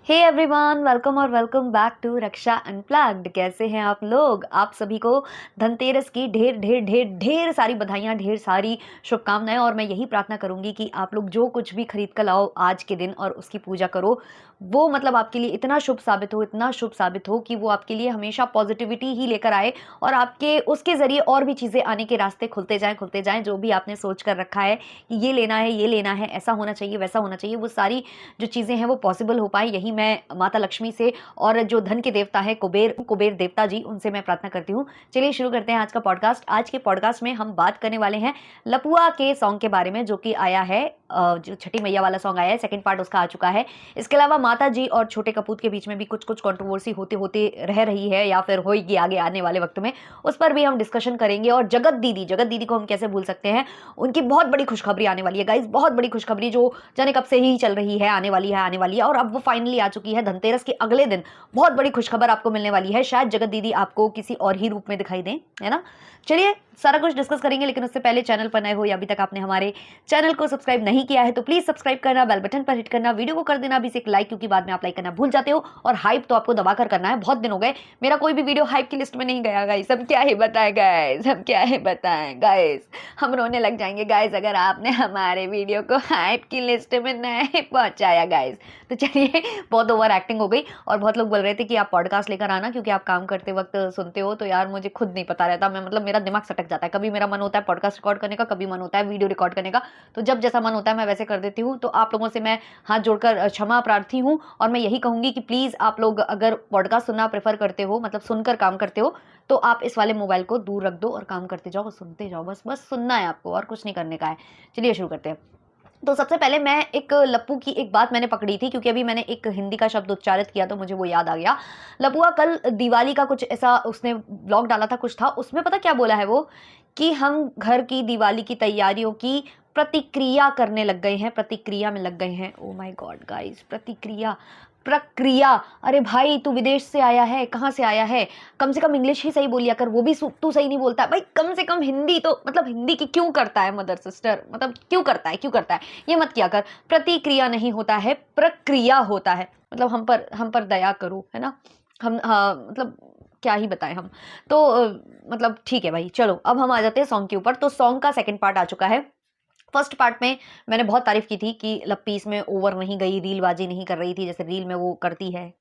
हे everyone, welcome और welcome back to Raksha Unplugged. कैसे हैं आप लोग? आप सभी को धनतेरस की ढेर ढेर ढेर ढेर सारी बधाइयाँ, ढेर सारी शुभकामनाएं। और मैं यही प्रार्थना करूंगी कि आप लोग जो कुछ भी खरीद कर लाओ आज के दिन और उसकी पूजा करो, वो मतलब आपके लिए इतना शुभ साबित हो, इतना शुभ साबित हो कि वो आपके लिए हमेशा पॉजिटिविटी ही लेकर आए और आपके उसके ज़रिए और भी चीज़ें आने के रास्ते खुलते जाएं। जो भी आपने सोच कर रखा है कि ये लेना है, ये लेना है, ऐसा होना चाहिए, वैसा होना चाहिए, वो सारी जो चीज़ें हैं वो पॉसिबल हो पाए, यही मैं माता लक्ष्मी से और जो धन के देवता है कुबेर कुबेर देवता जी, उनसे मैं प्रार्थना करती हूँ। चलिए शुरू करते हैं आज का पॉडकास्ट। आज के पॉडकास्ट में हम बात करने वाले हैं लपुआ के सॉन्ग के बारे में, जो कि आया है, जो छठी मैया वाला सॉन्ग आया है, सेकंड पार्ट उसका आ चुका है। इसके अलावा माता जी और छोटे कपूत के बीच में भी कुछ कुछ कंट्रोवर्सी होते होते रह रही है या फिर होगी आगे आने वाले वक्त में, उस पर भी हम डिस्कशन करेंगे। और जगत दीदी को हम कैसे भूल सकते हैं, उनकी बहुत बड़ी खुशखबरी आने वाली है गाइज, बहुत बड़ी खुशखबरी जो जाने कब से ही चल रही है, आने वाली है और अब वो फाइनली आ चुकी है। धनतेरस के अगले दिन बहुत बड़ी खुशखबर आपको मिलने वाली है। शायद जगत दीदी आपको किसी और ही रूप में दिखाई दें, है ना। चलिए सारा कुछ डिस्कस करेंगे, लेकिन उससे पहले चैनल पर नए हो या अभी तक आपने हमारे चैनल को सब्सक्राइब नहीं किया है तो प्लीज सब्सक्राइब करना, बेल बटन पर हिट करना, वीडियो को कर देना अभी से एक लाइक, क्योंकि बाद में आप लाइक करना भूल जाते हो। और हाइप तो आपको दबाकर करना है। बहुत दिन हो गए मेरा कोई भी वीडियो हाइप की लिस्ट में नहीं गया गाइस, हम क्या ही बताएं गाइस, हम क्या ही बताएं गाइस, हम रोने लग जाएंगे गाइस अगर आपने हमारे वीडियो को हाइप की लिस्ट में नहीं पहुंचाया गाइस। तो चलिए, बहुत ओवर एक्टिंग हो गई। और बहुत लोग बोल रहे थे कि आप पॉडकास्ट लेकर आना, क्योंकि आप काम करते वक्त सुनते हो। तो यार मुझे खुद नहीं पता रहता, मैं मतलब मेरा दिमाग सटक जाता है। कभी मेरा मन होता है पॉडकास्ट रिकॉर्ड करने का, कभी मन होता है वीडियो रिकॉर्ड करने का। तो जब जैसा मन होता है मैं वैसे कर देती हूँ। तो आप लोगों से मैं हाथ जोड़कर क्षमा प्रार्थी हूँ। और मैं यही कहूंगी कि प्लीज आप लोग अगर पॉडकास्ट सुनना प्रेफर करते हो, मतलब सुनकर काम करते हो, तो आप इस वाले मोबाइल को दूर रख दो और काम करते जाओ, सुनते जाओ। बस बस सुनना है आपको और कुछ नहीं करने का है। चलिए शुरू करते हैं। तो सबसे पहले मैं एक लप्पू की एक बात मैंने पकड़ी थी, क्योंकि अभी मैंने एक हिंदी का शब्द उच्चारित किया तो मुझे वो याद आ गया। लपुआ कल दिवाली का कुछ ऐसा उसने ब्लॉग डाला था, कुछ था उसमें, पता क्या बोला है वो, कि हम घर की दिवाली की तैयारियों की प्रतिक्रिया करने लग गए हैं, प्रतिक्रिया में लग गए हैं। ओ माय गॉड गाइस, प्रतिक्रिया, प्रक्रिया। अरे भाई तू विदेश से आया है, कहाँ से आया है, कम से कम इंग्लिश ही सही बोलिया कर, वो भी तू सही नहीं बोलता भाई, कम से कम हिंदी तो, मतलब हिंदी की क्यों करता है मदर सिस्टर, मतलब क्यों करता है, क्यों करता है, ये मत किया कर। प्रतिक्रिया नहीं होता है, प्रक्रिया होता है। मतलब हम पर दया करो, है ना। हम, हाँ मतलब क्या ही बताएं हम। तो मतलब ठीक है भाई, चलो अब हम आ जाते हैं सॉन्ग के ऊपर। तो सॉन्ग का सेकंड पार्ट आ चुका है। फर्स्ट पार्ट में मैंने बहुत तारीफ की थी कि लप्पी इसमें ओवर नहीं गई, रीलबाजी नहीं कर रही थी, जैसे रील में वो करती है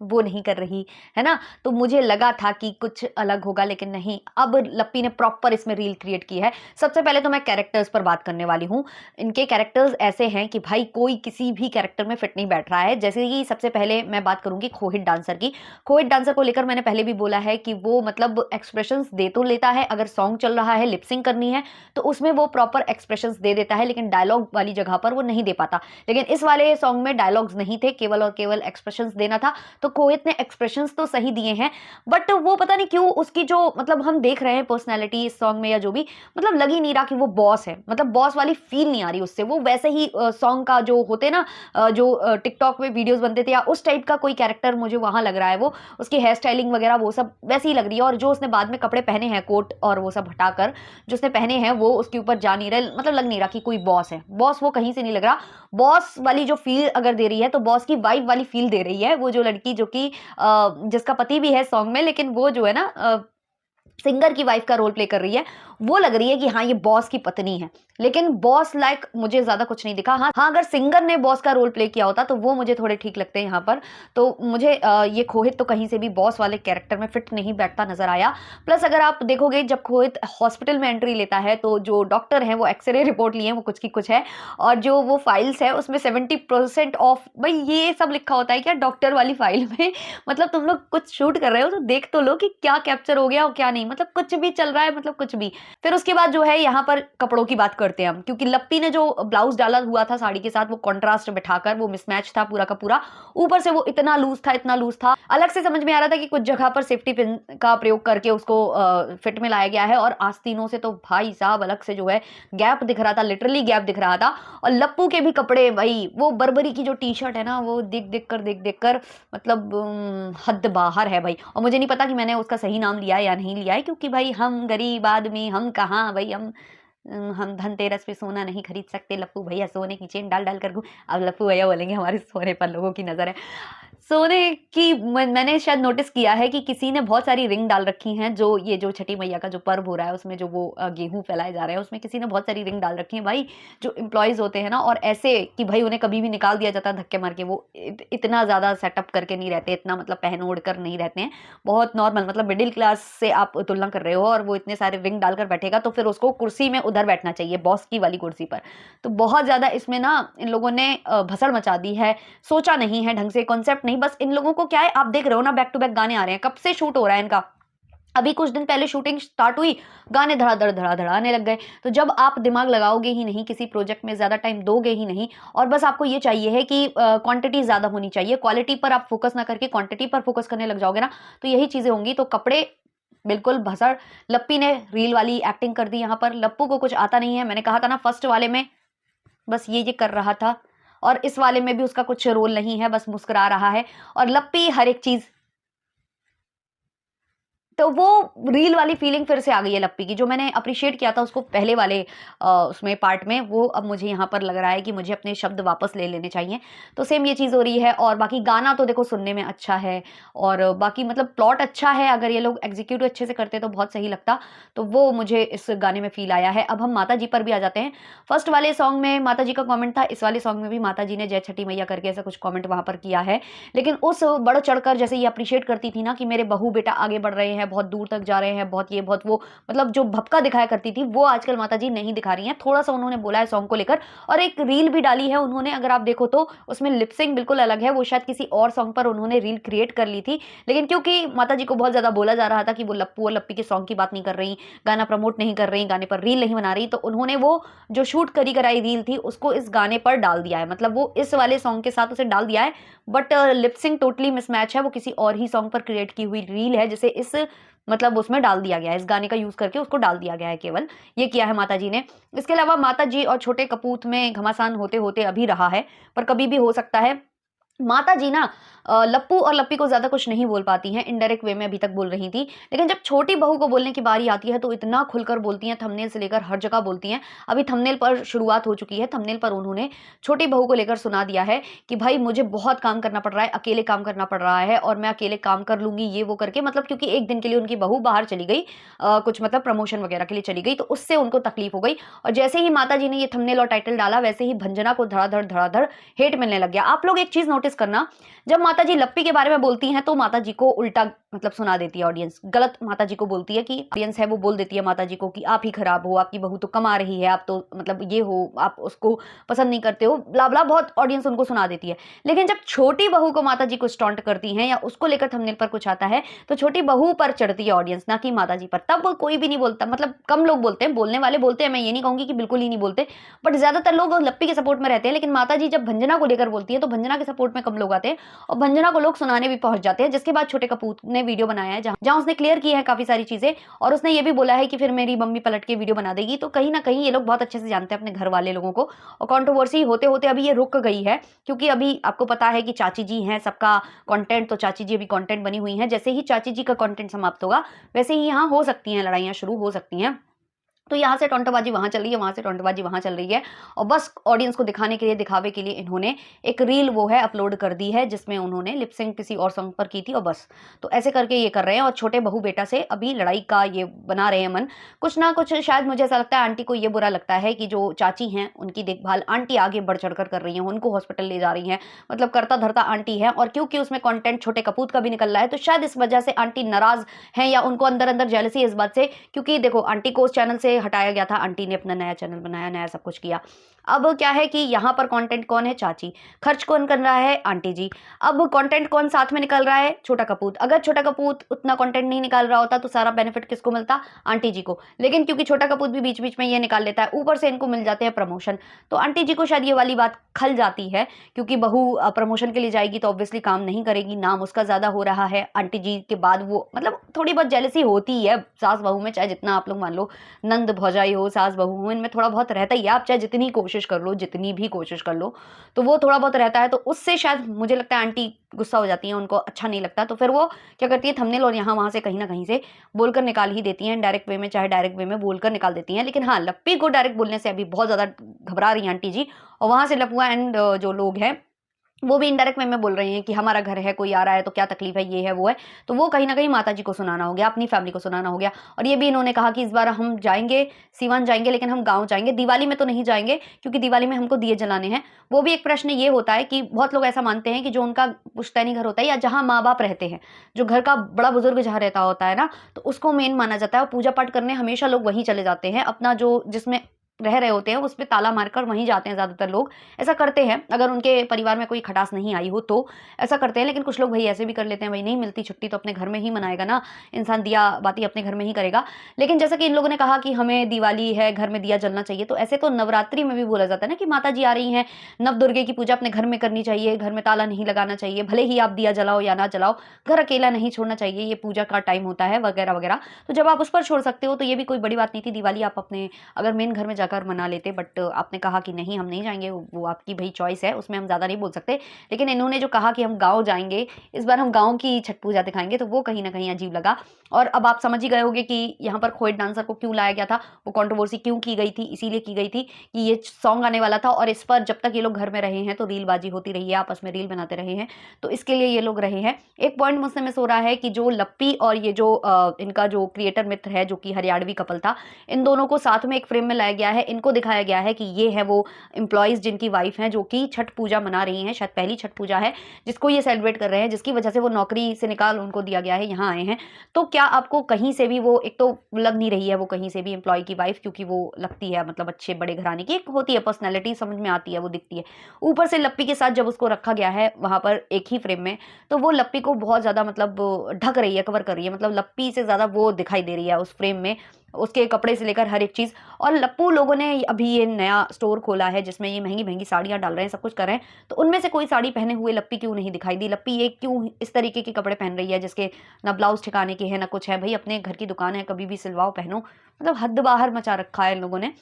वो नहीं कर रही, है ना। तो मुझे लगा था कि कुछ अलग होगा, लेकिन नहीं। अब लप्पी ने प्रॉपर इसमें रील क्रिएट की है। सबसे पहले तो मैं कैरेक्टर्स पर बात करने वाली हूँ। इनके कैरेक्टर्स ऐसे हैं कि भाई कोई किसी भी कैरेक्टर में फिट नहीं बैठ रहा है। जैसे कि सबसे पहले मैं बात करूंगी खोहित डांसर की। खोहित डांसर को लेकर मैंने पहले भी बोला है कि वो मतलब एक्सप्रेशंस दे तो लेता है, अगर सॉन्ग चल रहा है, लिपसिंग करनी है तो उसमें वो प्रॉपर एक्सप्रेशंस दे देता है, लेकिन डायलॉग वाली जगह पर वो नहीं दे पाता। लेकिन इस वाले सॉन्ग में डायलॉग्स नहीं थे, केवल और केवल एक्सप्रेशंस देना था। तो कोहित ने एक्सप्रेशंस तो सही दिए हैं, बट वो पता नहीं क्यों उसकी जो, मतलब हम देख रहे हैं पर्सनैलिटी इस सॉन्ग में या जो भी, मतलब लग ही नहीं रहा कि वो बॉस है। मतलब बॉस वाली फील नहीं आ रही उससे। वो वैसे ही सॉन्ग का जो होते ना, जो टिकटॉक में वीडियोस बनते थे या उस टाइप का कोई कैरेक्टर मुझे वहां लग रहा है। वो उसकी हेयर स्टाइलिंग वगैरह वो सब वैसी ही लग रही है। और जो उसने बाद में कपड़े पहने हैं, कोट और वो सब हटाकर जो उसने पहने हैं, वो उसके ऊपर जा नहीं रहे, मतलब लग नहीं रहा कि कोई बॉस है। बॉस वो कहीं से नहीं लग रहा। बॉस वाली जो फील अगर दे रही है तो बॉस की वाइफ वाली फील दे रही है वो जो लड़की, जो कि जिसका पति भी है सॉन्ग में, लेकिन वो जो है ना सिंगर की वाइफ का रोल प्ले कर रही है, वो लग रही है कि हाँ ये बॉस की पत्नी है। लेकिन बॉस लाइक मुझे ज्यादा कुछ नहीं दिखा। हाँ अगर सिंगर ने बॉस का रोल प्ले किया होता तो वो मुझे थोड़े ठीक लगते हैं यहाँ पर। तो मुझे ये खोहित तो कहीं से भी बॉस वाले कैरेक्टर में फिट नहीं बैठता नजर आया। प्लस अगर आप देखोगे, जब खोहित हॉस्पिटल में एंट्री लेता है तो जो डॉक्टर है वो एक्सरे रिपोर्ट लिए हैं, वो कुछ की कुछ है। और जो वो फाइल्स है उसमें 70% ऑफ, भाई ये सब लिखा होता है क्या डॉक्टर वाली फाइल में? मतलब तुम लोग कुछ शूट कर रहे हो तो देख तो लो कि क्या कैप्चर हो गया और क्या नहीं, मतलब कुछ भी चल रहा है, मतलब कुछ भी। फिर उसके बाद जो है यहाँ पर कपड़ों की बात करते हैं हम, क्योंकि लप्पी ने जो ब्लाउज डाला हुआ था साड़ी के साथ, वो कॉन्ट्रास्ट बिठाकर वो मिसमैच था पूरा का पूरा। ऊपर से वो इतना लूज था, इतना लूज था, अलग से समझ में आ रहा था कि कुछ जगह पर सेफ्टी पिन का प्रयोग करके उसको फिट में लाया गया है। और आस्तीनों से तो भाई साहब अलग से जो है गैप दिख रहा था, लिटरली गैप दिख रहा था। और लप्पू के भी कपड़े, भाई वो बर्बरी की जो टी शर्ट है ना, वो देख कर मतलब हद बाहर है भाई। और मुझे नहीं पता कि मैंने उसका सही नाम लिया है या नहीं लिया है, क्योंकि भाई हम गरीब आदमी, हम कहाँ भाई, हम हम धनतेरस पे सोना नहीं खरीद सकते, लप्पू भैया सोने की चेन डाल डाल कर घूम। अब लप्पू भैया बोलेंगे हमारे सोने पर लोगों की नजर है। सोने की मैंने शायद नोटिस किया है कि किसी ने बहुत सारी रिंग डाल रखी हैं, जो ये जो छठी मैया का जो पर्व हो रहा है उसमें जो वो गेहूं फैलाए जा रहे हैं उसमें किसी ने बहुत सारी रिंग डाल रखी है भाई। जो एम्प्लॉयज होते हैं ना, और ऐसे कि भाई उन्हें कभी भी निकाल दिया जाता है धक्के मार के, वो इतना ज्यादा सेटअप करके नहीं रहते, इतना मतलब पहन ओढ़ कर नहीं रहते हैं, बहुत नॉर्मल, मतलब मिडिल क्लास से आप तुलना कर रहे हो, और वो इतने सारे रिंग डालकर बैठेगा तो फिर उसको कुर्सी में उधर बैठना चाहिए, बॉस की वाली कुर्सी पर। तो बहुत ज्यादा इसमें ना इन लोगों ने भसड़ मचा दी है, सोचा नहीं है ढंग से, कॉन्सेप्ट नहीं। बस इन लोगों को क्या है, आप देख रहे हो ना, बैक टू बैक गाने आ रहे हैं, कब से शूट हो रहा है इनका, अभी कुछ दिन पहले शूटिंग स्टार्ट हुई, गाने धड़ाधड़ आने लग गए। तो जब आप दिमाग लगाओगे ही नहीं, किसी प्रोजेक्ट में ज्यादा टाइम दोगे ही नहीं, और बस आपको ये चाहिए है कि क्वांटिटी ज्यादा होनी चाहिए, क्वालिटी पर आप फोकस ना करके क्वांटिटी पर फोकस करने लग जाओगे ना, तो यही चीजें होंगी। तो कपड़े बिल्कुल भसड़, लप्पी ने रील वाली एक्टिंग कर दी यहाँ पर। लप्पू को कुछ आता नहीं है, मैंने कहा था ना फर्स्ट वाले में बस ये कर रहा था, और इस वाले में भी उसका कुछ रोल नहीं है, बस मुस्कुरा रहा है। और लप्पी हर एक चीज, तो वो रील वाली फीलिंग फिर से आ गई है लप्पी की, जो मैंने अप्रिशिएट किया था उसको पहले वाले उसमें पार्ट में, वो अब मुझे यहाँ पर लग रहा है कि मुझे अपने शब्द वापस ले लेने चाहिए। तो सेम ये चीज़ हो रही है। और बाकी गाना तो देखो सुनने में अच्छा है, और बाकी मतलब प्लॉट अच्छा है, अगर ये लोग एग्जीक्यूट अच्छे से करते तो बहुत सही लगता। तो वो मुझे इस गाने में फील आया है। अब हम माता जी पर भी आ जाते हैं। फर्स्ट वाले सॉन्ग में माता जी का कॉमेंट था, इस वाले सॉन्ग में भी माता जी ने जय छठी मैया करके ऐसा कुछ कॉमेंट वहां पर किया है। लेकिन उस बढ़ चढ़कर जैसे ये अप्रिशिएट करती थी ना कि मेरे बहू बेटा आगे बढ़ रहे हैं, बहुत दूर तक जा रहे हैं, बहुत ये बहुत वो, मतलब जो भपका दिखाया करती थी वो आजकल माता जी नहीं दिखा रही हैं। थोड़ा सा उन्होंने बोला है सॉन्ग को लेकर, और एक रील भी डाली है उन्होंने, अगर आप देखो तो उसमें लिपसिंग बिल्कुल अलग है, वो शायद किसी और सॉन्ग पर उन्होंने रील क्रिएट कर ली थी। लेकिन क्योंकि माता जी को बहुत ज्यादा बोला जा रहा था कि वो लप्पू और लप्पी के सॉन्ग की बात नहीं कर रही, गाना प्रमोट नहीं कर रही, गाने पर रील नहीं बना रही, तो उन्होंने वो जो शूट करी कराई रील थी उसको इस गाने पर डाल दिया है, मतलब वो इस वाले सॉन्ग के साथ उसे डाल दिया है। बट लिपसिंग टोटली मिसमैच है, वो किसी और ही सॉन्ग पर क्रिएट की हुई रील है, जिसे इस मतलब उसमें डाल दिया गया है, इस गाने का यूज करके उसको डाल दिया गया है, केवल ये किया है माता जी ने। इसके अलावा माता जी और छोटे कपूत में घमासान होते होते अभी रहा है, पर कभी भी हो सकता है। माता जी ना लप्पू और लप्पी को ज्यादा कुछ नहीं बोल पाती हैं, इनडायरेक्ट वे में अभी तक बोल रही थी, लेकिन जब छोटी बहू को बोलने की बारी आती है तो इतना खुलकर बोलती हैं, थंबनेल से लेकर हर जगह बोलती हैं। अभी थंबनेल पर शुरुआत हो चुकी है, थंबनेल पर उन्होंने छोटी बहू को लेकर सुना दिया है कि भाई मुझे बहुत काम करना पड़ रहा है, अकेले काम करना पड़ रहा है, और मैं अकेले काम कर लूंगी, ये वो करके, मतलब क्योंकि एक दिन के लिए उनकी बहू बाहर चली गई, कुछ मतलब प्रमोशन वगैरह के लिए चली गई, तो उससे उनको तकलीफ हो गई। और जैसे ही माता जी ने ये थंबनेल और टाइटल डाला, वैसे ही भंजना को धड़ाधड़ धड़ाधड़ हेट मिलने लग गया। आप लोग एक चीज नोटिस करना, जब माता जी लप्पी के बारे में बोलती हैं तो माता जी को उल्टा मतलब सुना देती है ऑडियंस, गलत माता जी को बोलती है, कि ऑडियंस है वो बोल देती है माता जी को कि आप ही खराब हो, आपकी बहू तो कमा रही है, आप तो मतलब ये हो, आप उसको पसंद नहीं करते हो, ब्ला ब्ला, बहुत ऑडियंस उनको सुना देती है। लेकिन जब छोटी बहू को माता जी को स्टॉन्ट करती हैं या उसको लेकर थंबनेल पर कुछ आता है, तो छोटी बहू पर चढ़ती है ऑडियंस, ना कि माता जी पर। तब कोई भी नहीं बोलता, मतलब कम लोग बोलते हैं, बोलने वाले बोलते हैं, मैं ये नहीं कहूंगी कि बिल्कुल ही नहीं बोलते, बट ज्यादातर लोग लप्पी के सपोर्ट में रहते हैं। लेकिन माता जी जब भंजना को लेकर बोलती है तो भंजना के सपोर्ट में कम लोग आते हैं, और भंजना को लोग सुनाने भी पहुंच जाते हैं। जिसके बाद छोटे कपूर ने वीडियो बनाया है जहां उसने क्लियर किया है काफी सारी चीजें, और उसने ये भी बोला है कि फिर मेरी मम्मी पलट के वीडियो बना देगी। तो कहीं ना कहीं ये लोग बहुत अच्छे से जानते हैं अपने घर वाले लोगों को, और कंट्रोवर्सी होते होते अभी ये रुक गई है, क्योंकि अभी आपको पता है कि चाची जी हैं सबका कंटेंट, तो चाची जी अभी कंटेंट बनी हुई हैं। जैसे ही चाची जी का कंटेंट समाप्त होगा, वैसे ही यहाँ हो सकती हैं लड़ाइयाँ शुरू हो सकती हैं। तो यहाँ से टोंटोबाजी वहां चल रही है, वहां से टोंटोबाजी वहां चल रही है, और बस ऑडियंस को दिखाने के लिए, दिखावे के लिए इन्होंने एक रील वो है अपलोड कर दी है, जिसमें उन्होंने लिपसिंग किसी और सॉन्ग पर की थी, और बस तो ऐसे करके ये कर रहे हैं। और छोटे बहू बेटा से अभी लड़ाई का ये बना रहे हैं मन, कुछ ना कुछ। शायद मुझे ऐसा लगता है आंटी को ये बुरा लगता है कि जो चाची हैं उनकी देखभाल आंटी आगे बढ़ चढ़कर कर रही हैं, उनको हॉस्पिटल ले जा रही हैं, मतलब करता धरता आंटी है। और क्योंकि उसमें कंटेंट छोटे कपूत का भी निकल रहा है, तो शायद इस वजह से आंटी नाराज है, या उनको अंदर अंदर जेलसी है इस बात से, क्योंकि देखो आंटी को उस चैनल से हटाया गया था, आंटी ने अपना नया चैनल बनाया, नया सब कुछ किया। अब क्या है कि यहाँ पर कंटेंट कौन है? चाची। खर्च कौन कर रहा है? आंटी जी। अब कंटेंट कौन साथ में निकल रहा है? छोटा कपूत। अगर छोटा कपूत उतना कंटेंट नहीं निकाल रहा होता तो सारा बेनिफिट किसको मिलता? आंटी जी को। लेकिन क्योंकि छोटा कपूत भी बीच बीच में ये निकाल लेता है, ऊपर से इनको मिल जाते हैं प्रमोशन, तो आंटी जी को शायद ये वाली बात खल जाती है, क्योंकि बहू प्रमोशन के लिए जाएगी तो ऑब्वियसली काम नहीं करेगी, नाम उसका ज्यादा हो रहा है। आंटी जी के बाद वो मतलब थोड़ी बहुत जेलसी होती है सास बहू में, चाहे जितना आप लोग मान लो नंद भौजाई हो, सास बहू हो, इनमें थोड़ा बहुत रहता ही है, आप चाहे जितनी कोशिश कोशिश कर लो, जितनी भी कोशिश कर लो, तो वो थोड़ा बहुत रहता है। तो उससे शायद मुझे लगता है आंटी गुस्सा हो जाती हैं, उनको अच्छा नहीं लगता, तो फिर वो क्या करती है, थंबनेल और यहाँ वहाँ से कहीं न कहीं से बोलकर निकाल ही देती हैं, इनडायरेक्ट वे में चाहे डायरेक्ट वे में बोलकर निकाल देती हैं। लेकिन हाँ, लप्पी को डायरेक्ट बोलने से अभी बहुत ज़्यादा घबरा रही हैं आंटी जी, और वहाँ से लपुआ एंड जो लोग हैं वो भी इनडायरेक्ट वे में बोल रहे हैं कि हमारा घर है, कोई आ रहा है तो क्या तकलीफ है, ये है, वो है। तो वो कहीं न कहीं माताजी को सुनाना हो गया, अपनी फैमिली को सुनाना हो गया। और ये भी इन्होंने कहा कि इस बार हम जाएँगे, सीवान जाएँगे, लेकिन हम गाँव जाएँगे, दिवाली में तो नहीं जाएँगे क्योंकि दिवाली में हमको दिए जलाने हैं। वो भी एक प्रश्न ये होता है कि बहुत लोग ऐसा मानते हैं कि जो उनका पुश्तैनी घर होता है या जहाँ माँ-बाप रहते हैं, जो घर का बड़ा बुजुर्ग जहाँ रहता होता है ना, तो उसको मेन माना जाता है और पूजा-पाठ करने हमेशा लोग वहीं चले जाते हैं। अपना जो जिसमें रह रहे होते हैं उस पे ताला मारकर वहीं जाते हैं ज़्यादातर लोग। ऐसा करते हैं, अगर उनके परिवार में कोई खटास नहीं आई हो तो ऐसा करते हैं। लेकिन कुछ लोग भई ऐसे भी कर लेते हैं, भई नहीं मिलती छुट्टी तो अपने घर में ही मनाएगा ना, इंसान दिया-बाती अपने घर में ही करेगा। लेकिन जैसा कि इन लोगों ने कहा कि हमें दिवाली है, घर में दिया जलना चाहिए, तो ऐसे तो नवरात्रि में भी बोला जाता है ना कि माता जी आ रही हैं, नवदुर्गे की पूजा अपने घर में करनी चाहिए, घर में ताला नहीं लगाना चाहिए, भले ही आप दिया जलाओ या ना जलाओ, घर अकेला नहीं छोड़ना चाहिए, ये पूजा का टाइम होता है वगैरह-वगैरह। तो जब आप उस पर छोड़ सकते हो तो ये भी कोई बड़ी बात नहीं थी। दिवाली आप अपने अगर मेन घर में जाकर मना लेते, बट आपने कहा कि नहीं हम नहीं जाएँगे, वो आपकी भई चॉइस है, उसमें हम ज़्यादा नहीं बोल सकते। लेकिन इन्होंने जो कहा कि हम गाँव जाएँगे, इस बार हम गाँव की छठ पूजा दिखाएँगे, तो वो कहीं न कहीं अजीब लगा। और अब आप समझ ही गए होंगे कि यहाँ पर खोइट डांसर को क्यों लाया गया था, वो कंट्रोवर्सी क्यों की गई थी, इसीलिए की गई थी कि ये सॉन्ग आने वाला था और इस पर जब तक ये लोग घर में रहे हैं, तो रीलबाजी होती रही है, आपस में रील बनाते रहे हैं, तो इसके लिए ये लोग रहे हैं। एक पॉइंट मुझसे मिस हो रहा है कि जो लप्पी और ये जो इनका जो क्रिएटर मित्र है, जो कि हरियाणवी कपल था, इन दोनों को साथ में एक फ्रेम में लाया गया है। इनको दिखाया गया है कि ये है वो एम्प्लॉइज़ जिनकी वाइफ हैं, जो कि छठ पूजा मना रही हैं, शायद पहली छठ पूजा है, जिसको ये सेलिब्रेट कर रहे हैं, जिसकी वजह से वो नौकरी से निकाल उनको दिया गया है, यहाँ आए हैं। तो क्या आपको कहीं से भी वो एक तो लग नहीं रही है वो कहीं से भी एम्प्लॉयी की वाइफ, क्योंकि वो लगती है मतलब अच्छे बड़े घराने की, एक होती है पर्सनैलिटी, समझ में आती है, वो दिखती है। ऊपर से लप्पी के साथ जब उसको रखा गया है वहाँ पर एक ही फ्रेम में, तो वो लप्पी को बहुत ज़्यादा मतलब ढक रही है, कवर कर रही है, मतलब लप्पी से ज़्यादा वो दिखाई दे रही है उस फ्रेम में, उसके कपड़े से लेकर हर एक चीज़। और लप्पू लोगों ने अभी ये नया स्टोर खोला है जिसमें ये महँगी-महँगी साड़ियाँ डाल रहे हैं, सब कुछ कर रहे हैं, तो उनमें से कोई साड़ी पहने हुए लप्पी क्यों नहीं दिखाई दी? लप्पी ये क्यों इस तरीके के कपड़े पहन रही है जिसके ना ब्लाउज़ ठिकाने के हैं, ना कुछ है। भई अपने घर की दुकान है, कभी भी सिलवाओ, पहनो। मतलब हद बाहर मचा रखा है इन लोगों ने।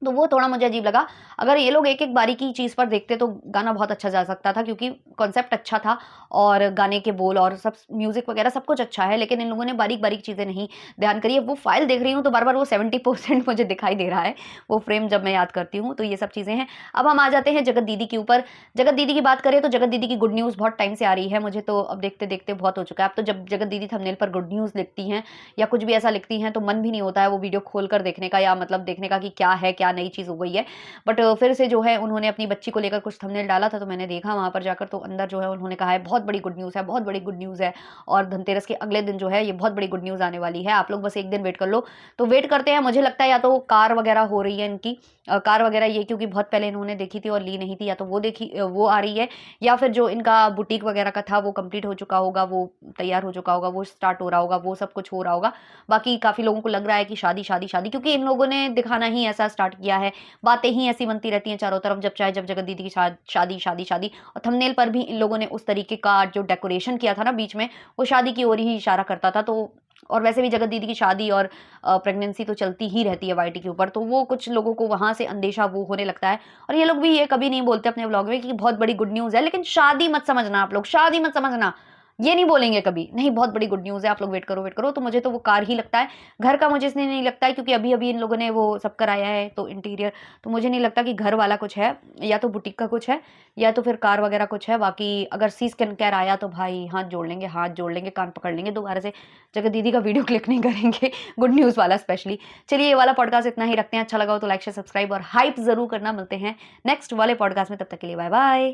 तो वो थोड़ा मुझे अजीब लगा। अगर ये लोग एक-एक बारीकी चीज़ पर देखते तो गाना बहुत अच्छा जा सकता था, क्योंकि कॉन्सेप्ट अच्छा था और गाने के बोल और सब म्यूज़िक वगैरह सब कुछ अच्छा है, लेकिन इन लोगों ने बारीक-बारीक चीज़ें नहीं ध्यान करी है। वो फ़ाइल देख रही हूँ तो बार-बार वो 70% मुझे दिखाई दे रहा है, वो फ्रेम जब मैं याद करती हूँ, तो ये सब चीज़ें हैं। अब हम आ जाते हैं जगत दीदी के ऊपर। जगत दीदी की बात करें तो जगत दीदी की गुड न्यूज़ बहुत टाइम से आ रही है, मुझे तो अब देखते-देखते बहुत हो चुका है। अब तो जब जगत दीदी थंबनेल पर गुड न्यूज़ लिखती हैं या कुछ भी ऐसा लिखती हैं, तो मन भी नहीं होता है वो वीडियो खोल कर देखने का, या मतलब देखने का कि क्या है, क्या नई चीज़ हो गई है। बट फिर से जो है उन्होंने अपनी बच्ची को लेकर कुछ थंबनेल डाला था, तो मैंने देखा वहाँ पर जाकर, तो अंदर जो है उन्होंने कहा है बहुत बड़ी गुड न्यूज़ है, बहुत बड़ी गुड न्यूज़ है, और धनतेरस के अगले दिन जो है ये बहुत बड़ी गुड न्यूज़ आने वाली है, आप लोग बस एक दिन वेट कर लो। तो वेट करते हैं। मुझे लगता है या तो कार वगैरह हो रही है इनकी, कार वगैरह ये क्योंकि बहुत पहले इन्होंने देखी थी और ली नहीं थी, या तो वो देखी वो आ रही है, या फिर जो इनका बुटीक वगैरह का था वो कंप्लीट हो चुका होगा, वो तैयार हो चुका होगा, वो स्टार्ट हो रहा होगा, वो सब कुछ हो रहा होगा। बाकी काफ़ी लोगों को लग रहा है कि शादी, शादी, शादी, क्योंकि इन लोगों ने दिखाना ही ऐसा स्टार्ट किया है, बातें ही ऐसी बनती रहती हैं चारों तरफ, जब चाहे जब जगत दीदी की शादी, शादी, शादी। और थंबनेल पर भी इन लोगों ने उस तरीके का जो डेकोरेशन किया था ना बीच में, वो शादी की ओर ही इशारा करता था। तो और वैसे भी जगत दीदी की शादी और प्रेगनेंसी तो चलती ही रहती है वाईटी के ऊपर, तो वो कुछ लोगों को वहाँ से अंदेशा वो होने लगता है। और ये लोग भी ये कभी नहीं बोलते अपने व्लॉग में कि बहुत बड़ी गुड न्यूज़ है, लेकिन शादी मत समझना आप लोग, शादी मत समझना। ये नहीं बोलेंगे कभी, नहीं बहुत बड़ी गुड न्यूज़ है, आप लोग वेट करो, वेट करो। तो मुझे तो वो कार ही लगता है। घर का मुझे इसलिए नहीं लगता है क्योंकि अभी-अभी इन लोगों ने वो सब कराया है, तो इंटीरियर, तो मुझे नहीं लगता कि घर वाला कुछ है, या तो बुटीक का कुछ है, या तो फिर कार वगैरह कुछ है। बाकी अगर सी स्किन केयर आया तो भाई हाथ जोड़ लेंगे, हाथ जोड़ लेंगे, कान पकड़ लेंगे, दोबारा से जगत दीदी का वीडियो क्लिक नहीं करेंगे गुड न्यूज़ वाला स्पेशली। चलिए ये वाला पॉडकास्ट इतना ही रखते हैं, अच्छा लगा हो तो लाइक शेयर सब्सक्राइब और हाइप ज़रूर करना। मिलते हैं नेक्स्ट वाले पॉडकास्ट में, तब तक के लिए बाय बाय।